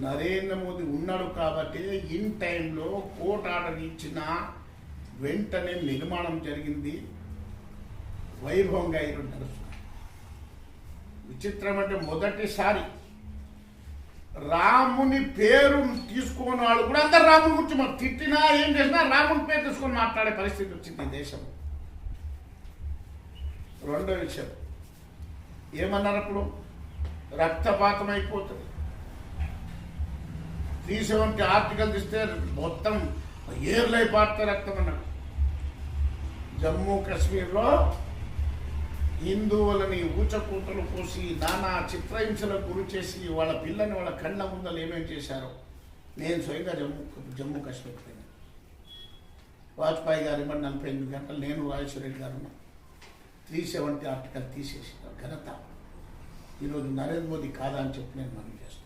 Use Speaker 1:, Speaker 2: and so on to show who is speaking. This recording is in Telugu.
Speaker 1: నరేంద్ర మోదీ ఉన్నాడు కాబట్టి ఇన్ టైంలో కోర్టు ఆర్డర్ ఇచ్చిన వెంటనే నిర్మాణం జరిగింది. వైభవంగా ఈరోజు నడుస్తుంది. విచిత్రం అంటే మొదటిసారి రాముని పేరు తీసుకున్న వాళ్ళు కూడా అందరు రాముని గురించి మనం తిట్టినా ఏం చేసినా రాముని పేరు తీసుకొని మాట్లాడే పరిస్థితి వచ్చింది ఈ దేశం. రెండో విషయం ఏమన్నారు అప్పుడు, రక్తపాతం అయిపోతుంది. 370 ఆర్టికల్ తీస్తే మొత్తం ఏర్లై పార్టీ రక్తం అన్నారు. జమ్మూ కాశ్మీర్లో హిందువులని ఊచకూటలు కోసి నానా చిత్రహింసలకు గురి చేసి వాళ్ళ పిల్లని వాళ్ళ కళ్ళ ముందలు ఏమేమి చేశారో నేను స్వయంగా జమ్మూ కాశ్మీర్ పోయినా. వాజ్పేయి గారు 48 గంటలు, నేను రాజేశ్వర రెడ్డి గారు 370 ఆర్టికల్ తీసేసిన ఘనత ఈరోజు నరేంద్ర మోదీ కాదా అని చెప్పి నేను మనం చేస్తున్నాను.